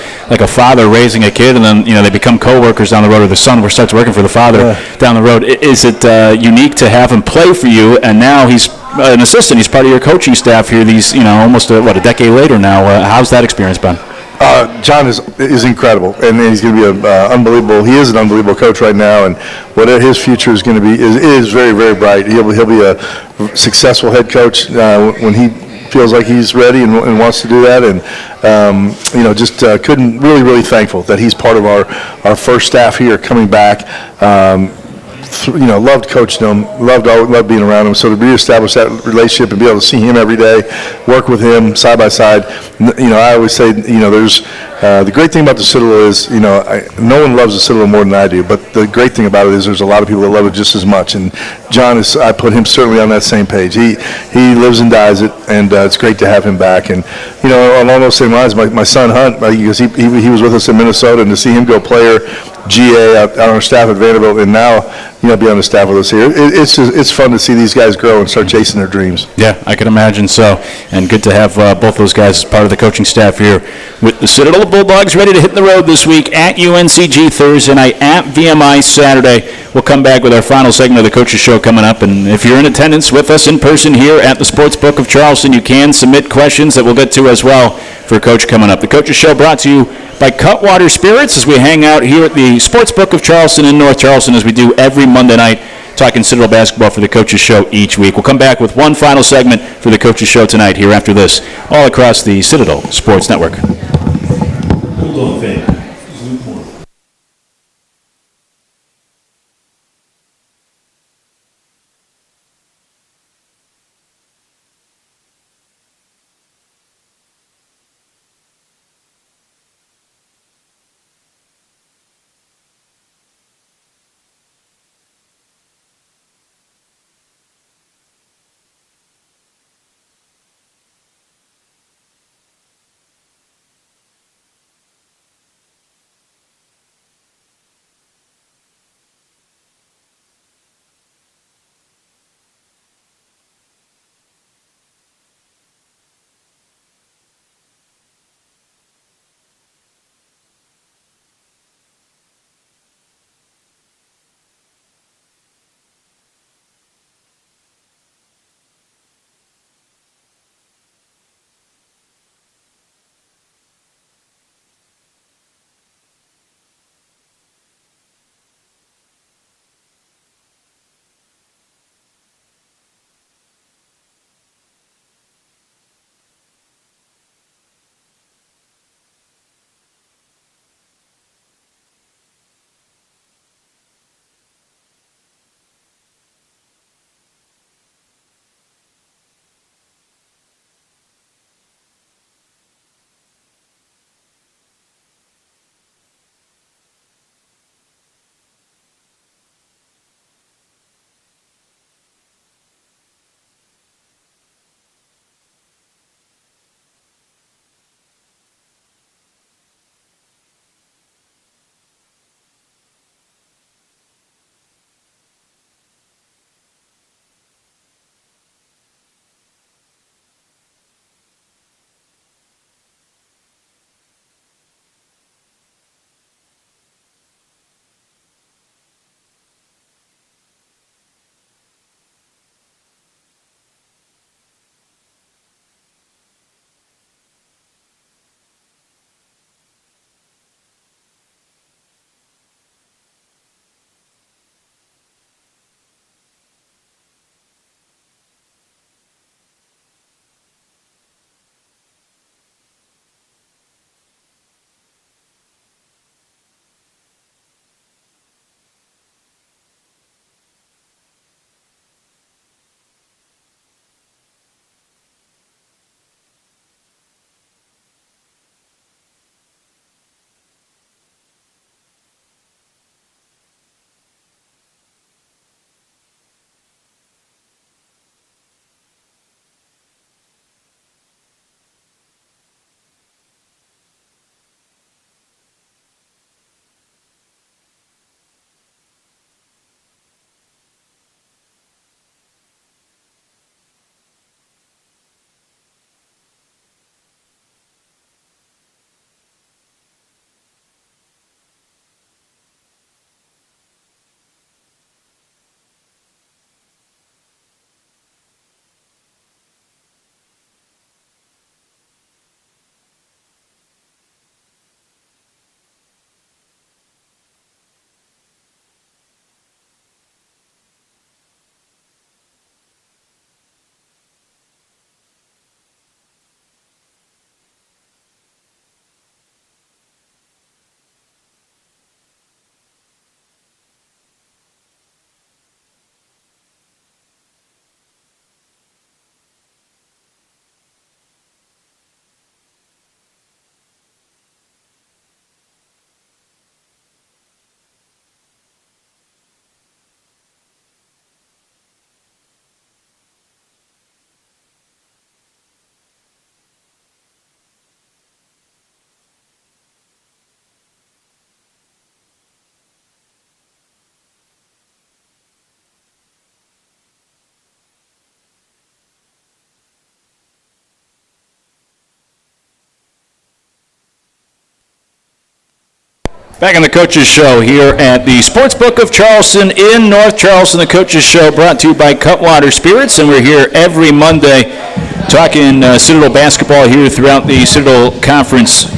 father raising a kid, and then they become co-workers down the road, or the son starts working for the father down the road. Is it unique to have him play for you, and now he's an assistant? He's part of your coaching staff here. These almost a decade later now. How's that experience been? John is incredible, and he's going to be unbelievable. He is an unbelievable coach right now, and what his future is going to be is very, very bright. He'll be a successful head coach when he feels like he's ready and wants to do that. And just couldn't really thankful that he's part of our first staff here coming back. Loved coaching him, loved being around him. So to reestablish that relationship and be able to see him every day, work with him side by side. I always say, there's the great thing about the Citadel is, no one loves the Citadel more than I do. But the great thing about it is there's a lot of people that love it just as much. And John I put him certainly on that same page. He lives and dies it, and it's great to have him back. And along those same lines, my son Hunt, because he was with us in Minnesota, and to see him go player, GA out on our staff at Vanderbilt, and now be on the staff with us here. It's fun to see these guys grow and start chasing their dreams. Yeah, I can imagine so. And good to have both those guys as part of the coaching staff here with the Citadel Bulldogs ready to hit the road this week at UNCG Thursday night, at VMI Saturday. We'll come back with our final segment of the Coaches Show coming up. And if you're in attendance with us in person here at the Sportsbook of Charleston, you can submit questions that we'll get to as well for Coach coming up. The Coaches Show brought to you by Cutwater Spirits as we hang out here at the Sportsbook of Charleston in North Charleston, as we do every Monday night, talking Citadel basketball for the Coaches Show each week. We'll come back with one final segment for the Coaches Show tonight here after this, all across the Citadel Sports Network. Hold on, fan. Back on the Coaches Show here at the Sportsbook of Charleston in North Charleston. The Coaches Show brought to you by Cutwater Spirits, and we're here every Monday talking Citadel basketball here throughout the Citadel Conference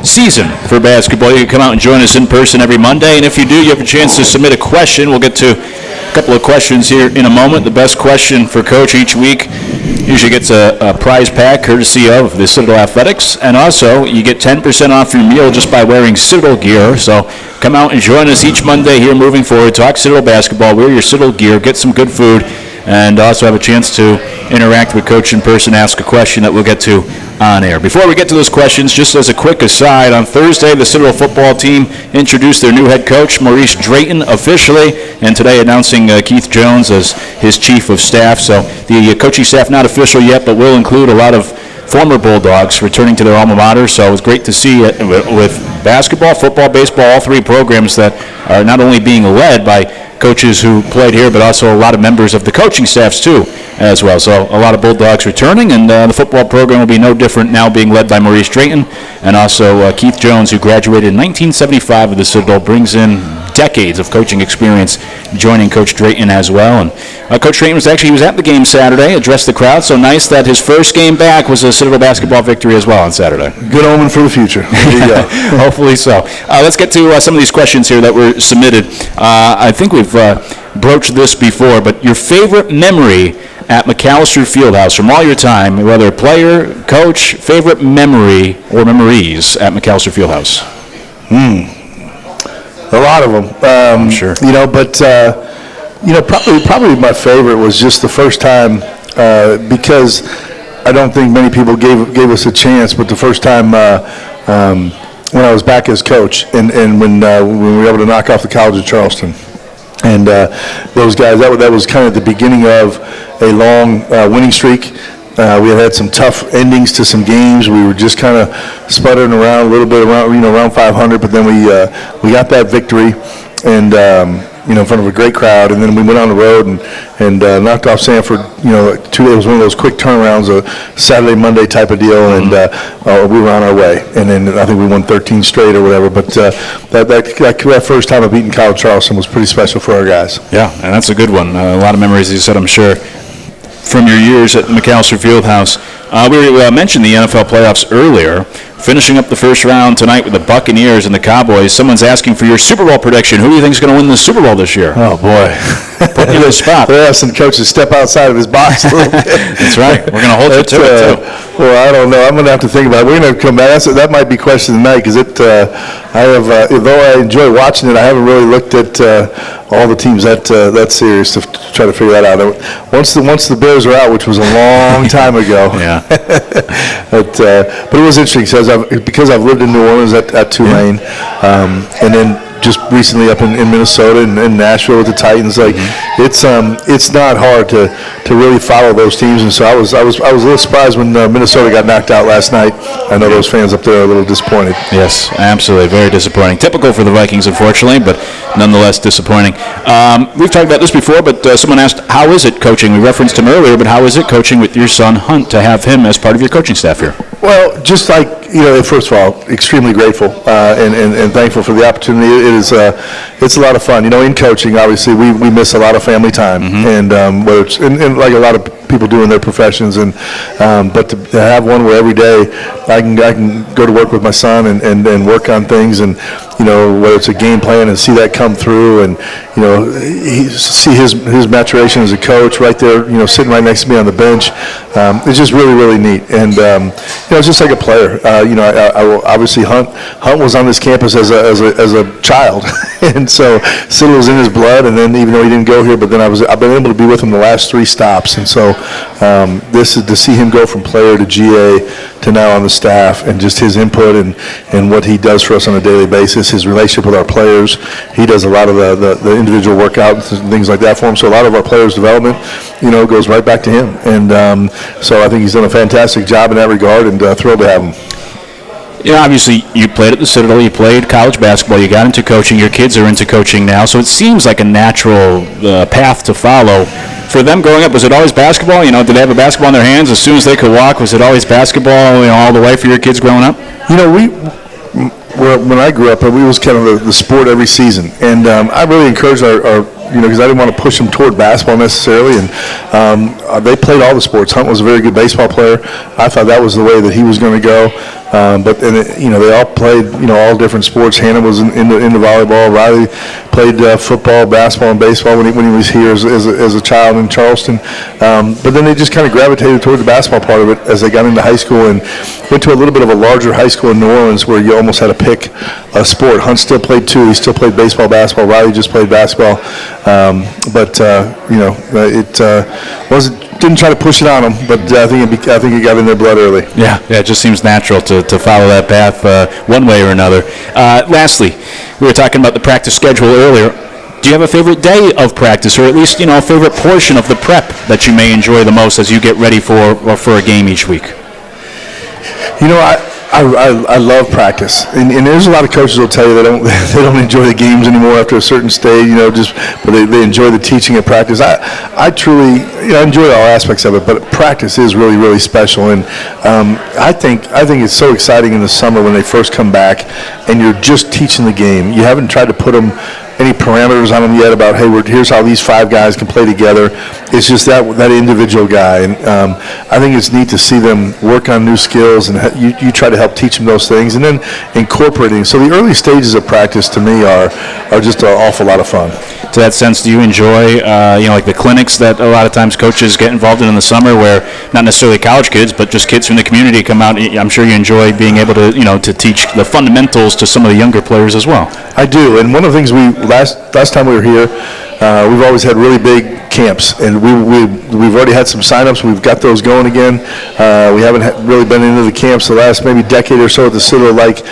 season for basketball. You can come out and join us in person every Monday, and if you do, you have a chance to submit a question. We'll get to a couple of questions here in a moment. The best question for Coach each week usually gets a prize pack courtesy of the Citadel Athletics, and also you get 10% off your meal just by wearing Citadel gear. So come out and join us each Monday here moving forward. Talk Citadel basketball, wear your Citadel gear, get some good food, and also have a chance to interact with Coach in person, ask a question that we'll get to on air. Before we get to those questions, just as a quick aside, on Thursday, the Citadel football team introduced their new head coach, Maurice Drayton, officially, and today announcing Keith Jones as his chief of staff. So the coaching staff not official yet, but will include a lot of former Bulldogs returning to their alma mater. So it was great to see it with basketball, football, baseball, all three programs that are not only being led by coaches who played here, but also a lot of members of the coaching staffs too as well. So a lot of Bulldogs returning, and the football program will be no different now, being led by Maurice Drayton, and also Keith Jones, who graduated in 1975 with the Citadel, brings in decades of coaching experience, joining Coach Drayton as well. And Coach Drayton was at the game Saturday, addressed the crowd. So nice that his first game back was a Citadel basketball victory as well on Saturday. Good omen for the future. There you go. Hopefully so. Let's get to some of these questions here that were submitted. I think we've broached this before, but your favorite memory at McAllister Fieldhouse from all your time, whether player, coach, favorite memory or memories at McAllister Fieldhouse? A lot of them. I'm sure. But probably my favorite was just the first time, because I don't think many people gave us a chance, but the first time when I was back as coach, and when we were able to knock off the College of Charleston. And those guys, that was kind of the beginning of a long winning streak. We had some tough endings to some games. We were just kind of sputtering around a little bit around 500, but then we got that victory, and in front of a great crowd. And then we went on the road and knocked off Sanford. It was one of those quick turnarounds, a Saturday, Monday type of deal, and we were on our way. And then I think we won 13 straight or whatever. But that first time of beating College Charleston was pretty special for our guys. Yeah, and that's a good one. A lot of memories, as you said, I'm sure, from your years at McAllister Fieldhouse. We mentioned the NFL playoffs earlier. Finishing up the first round tonight with the Buccaneers and the Cowboys. Someone's asking for your Super Bowl prediction. Who do you think is going to win the Super Bowl this year? Oh, boy. Put you in the spot. They're asking coaches to step outside of his box a little bit. That's right. We're going to hold you to it, too. Well, I don't know. I'm going to have to think about it. We're going to come back. That might be question tonight, because though I enjoy watching it, I haven't really looked at all the teams that serious to try to figure that out. Once the Bears are out, which was a long time ago. Yeah. But it was interesting because I've lived in New Orleans at Tulane, and then just recently up in Minnesota and Nashville with the Titans. It's not hard to really follow those teams, and so I was a little surprised when Minnesota got knocked out last night. I know those fans up there are a little disappointed. Yes, absolutely, very disappointing. Typical for the Vikings, unfortunately, but nonetheless disappointing. We've talked about this before, but someone asked, how is it coaching? We referenced him earlier, but how is it coaching with your son Hunt to have him as part of your coaching staff here? Well, just like, first of all, extremely grateful and thankful for the opportunity. It's a lot of fun. In coaching, obviously, we miss a lot of family time, and whether it's and like a lot of people do in their professions, but to have one where every day I can go to work with my son and work on things, and whether it's a game plan and see that come through, and see his maturation as a coach right there, sitting right next to me on the bench. It's just really, really neat, and it's just like a player. Obviously Hunt was on this campus as a child, and so Citadel was in his blood. And then even though he didn't go here, but then I've been able to be with him the last 3 stops, and so this is to see him go from player to GA to now on the staff, and just his input and what he does for us on a daily basis, his relationship with our players. He does a lot of the individual workouts and things like that for him. So a lot of our players' development, goes right back to him. And so I think he's done a fantastic job in that regard, and thrilled to have him. Obviously, you played at the Citadel, you played college basketball, you got into coaching, your kids are into coaching now, so it seems like a natural path to follow. For them growing up, was it always basketball? Did they have a basketball in their hands as soon as they could walk? Was it always basketball all the way for your kids growing up? when I grew up, it was kind of the sport every season. And I really encouraged our because I didn't want to push them toward basketball necessarily. And they played all the sports. Hunt was a very good baseball player. I thought that was the way that he was going to go. They all played, all different sports. Hannah was into volleyball. Riley played football, basketball, and baseball when he was here as a child in Charleston. But then they just kind of gravitated toward the basketball part of it as they got into high school and went to a little bit of a larger high school in New Orleans where you almost had to pick a sport. Hunt still played two. He still played baseball, basketball. Riley just played basketball. Didn't try to push it on them, but I think it got in their blood early. Yeah, it just seems natural to follow that path one way or another. Lastly, we were talking about the practice schedule earlier. Do you have a favorite day of practice, or at least a favorite portion of the prep that you may enjoy the most as you get ready for a game each week? I love practice, and there's a lot of coaches will tell you they don't enjoy the games anymore after a certain stage, but they enjoy the teaching at practice. I truly enjoy all aspects of it, but practice is really, really special, and I think it's so exciting in the summer when they first come back, and you're just teaching the game. You haven't tried to put them any parameters on them yet about, hey, here's how these five guys can play together. It's just that individual guy. And I think it's neat to see them work on new skills, and you try to help teach them those things, and then incorporating. So the early stages of practice to me are just an awful lot of fun. To that sense, do you enjoy, like the clinics that a lot of times coaches get involved in the summer where not necessarily college kids, but just kids from the community come out? I'm sure you enjoy being able to, to teach the fundamentals to some of the younger players as well. I do, and one of the things last time we were here, we've always had really big camps, and we've already had some signups. We've got those going again. We haven't really been into the camps the last maybe decade or so at the Citadel like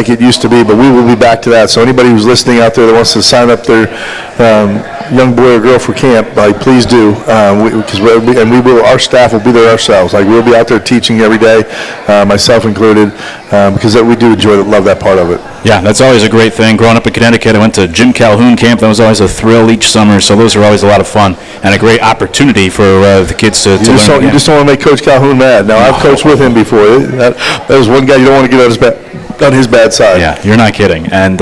it used to be, but we will be back to that. So anybody who's listening out there that wants to sign up their young boy or girl for camp, please do, our staff will be there ourselves. We'll be out there teaching every day, myself included, because we do love that part of it. Yeah, that's always a great thing. Growing up in Connecticut, I went to Jim Calhoun camp. That was always a thrill each summer, so those are always a lot of fun and a great opportunity for the kids to learn. You just don't want to make Coach Calhoun mad. Now, I've coached with him before. That was one guy you don't want to get on his bad side. Yeah, you're not kidding. And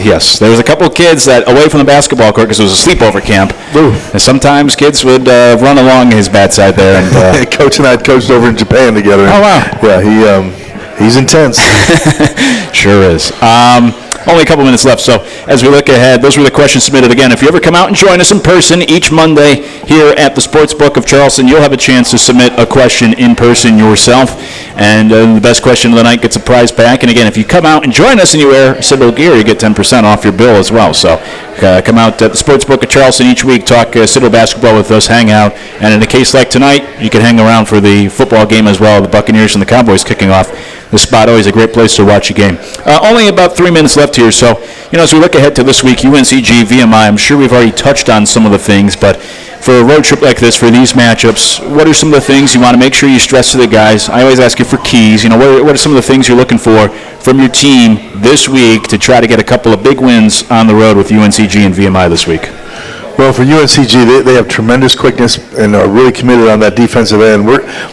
yes, there was a couple of kids that away from the basketball court because it was a sleepover camp. Ooh. And sometimes kids would run along his bad side there. And Coach and I had coached over in Japan together. Oh wow. Yeah, he's intense. Sure is. Only a couple minutes left, so as we look ahead, those were the questions submitted. Again, if you ever come out and join us in person each Monday here at the Sportsbook of Charleston, you'll have a chance to submit a question in person yourself, and the best question of the night gets a prize pack. And again, if you come out and join us and you wear Citadel gear, you get 10% off your bill as well. So come out at the Sportsbook of Charleston each week, talk Citadel basketball with us, hang out, and in a case like tonight, you can hang around for the football game as well, the Buccaneers and the Cowboys kicking off. The spot always a great place to watch a game. Only about 3 minutes left here, so as we look ahead to this week, UNCG, VMI, I'm sure we've already touched on some of the things, but for a road trip like this, for these matchups, what are some of the things you want to make sure you stress to the guys? I always ask you for keys. What are some of the things you're looking for from your team this week to try to get a couple of big wins on the road with UNCG and VMI this week? Well, for UNCG, they have tremendous quickness and are really committed on that defensive end.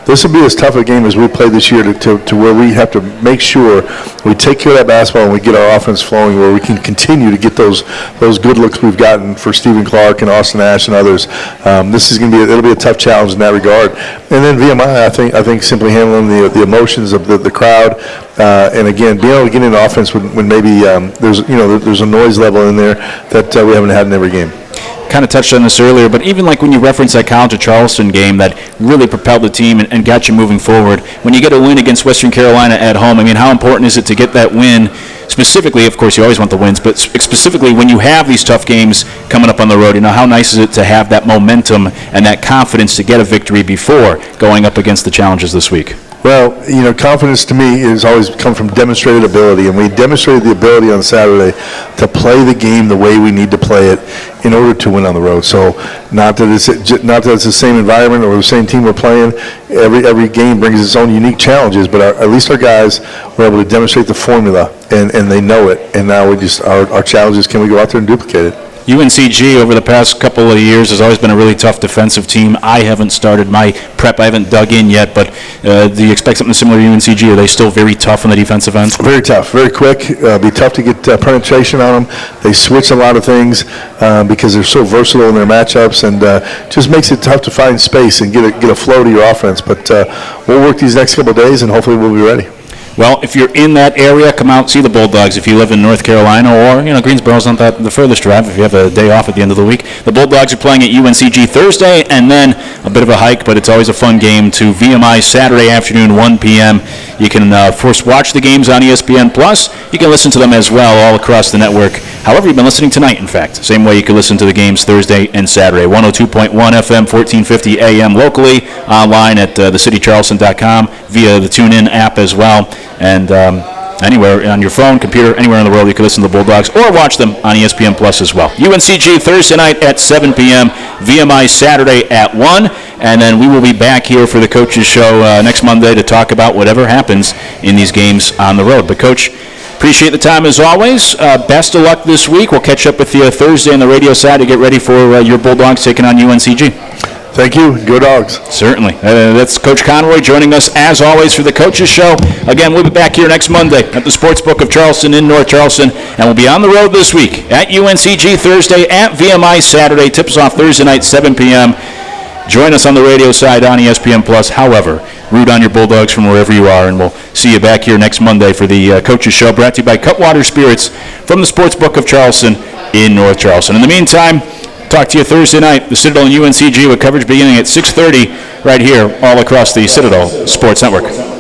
This will be as tough a game as we played this year to where we have to make sure we take care of that basketball and we get our offense flowing where we can continue to get those good looks we've gotten for Stephen Clark and Austin Ash and others. This is going to be a tough challenge in that regard. And then VMI, I think simply handling the emotions of the crowd. And again, being able to get into offense when maybe there's a noise level in there that we haven't had in every game. Kind of touched on this earlier, but even like when you reference that College of Charleston game that really propelled the team and got you moving forward, when you get a win against Western Carolina at home, how important is it to get that win? Specifically, of course, you always want the wins, but specifically when you have these tough games coming up on the road, how nice is it to have that momentum and that confidence to get a victory before going up against the challenges this week? Well, confidence to me has always come from demonstrated ability, and we demonstrated the ability on Saturday to play the game the way we need to play it in order to win on the road. So not that it's the same environment or the same team we're playing. Every game brings its own unique challenges, but at least our guys were able to demonstrate the formula, and they know it. And now our challenge is, can we go out there and duplicate it? UNCG over the past couple of years has always been a really tough defensive team. I haven't started my prep. I haven't dug in yet, but do you expect something similar to UNCG? Are they still very tough on the defensive end? Very tough, very quick. Be tough to get penetration on them. They switch a lot of things because they're so versatile in their matchups, and just makes it tough to find space and get a flow to your offense. But we'll work these next couple of days, and hopefully we'll be ready. Well, if you're in that area, come out and see the Bulldogs. If you live in North Carolina, or Greensboro's not the furthest drive if you have a day off at the end of the week. The Bulldogs are playing at UNCG Thursday, and then a bit of a hike, but it's always a fun game, to VMI Saturday afternoon, 1 p.m. You can, of course, watch the games on ESPN+. You can listen to them as well all across the network. However, you've been listening tonight, in fact. Same way you can listen to the games Thursday and Saturday. 102.1 FM, 1450 AM locally, online at thecitycharleston.com, via the TuneIn app as well. And anywhere on your phone, computer, anywhere in the world, you can listen to the Bulldogs or watch them on ESPN Plus as well. UNCG Thursday night at 7 p.m., VMI Saturday at 1, and then we will be back here for the Coaches Show next Monday to talk about whatever happens in these games on the road. But, Coach, appreciate the time as always. Best of luck this week. We'll catch up with you Thursday on the radio side to get ready for your Bulldogs taking on UNCG. Thank you. Go Dogs. Certainly. That's Coach Conroy joining us, as always, for the Coaches Show. Again, we'll be back here next Monday at the Sportsbook of Charleston in North Charleston, and we'll be on the road this week at UNCG Thursday, at VMI Saturday. Tips off Thursday night, 7 p.m. Join us on the radio side on ESPN+. However, root on your Bulldogs from wherever you are, and we'll see you back here next Monday for the Coaches Show, brought to you by Cutwater Spirits from the Sportsbook of Charleston in North Charleston. In the meantime, talk to you Thursday night, the Citadel and UNCG, with coverage beginning at 6:30 right here all across the Citadel Sports Network.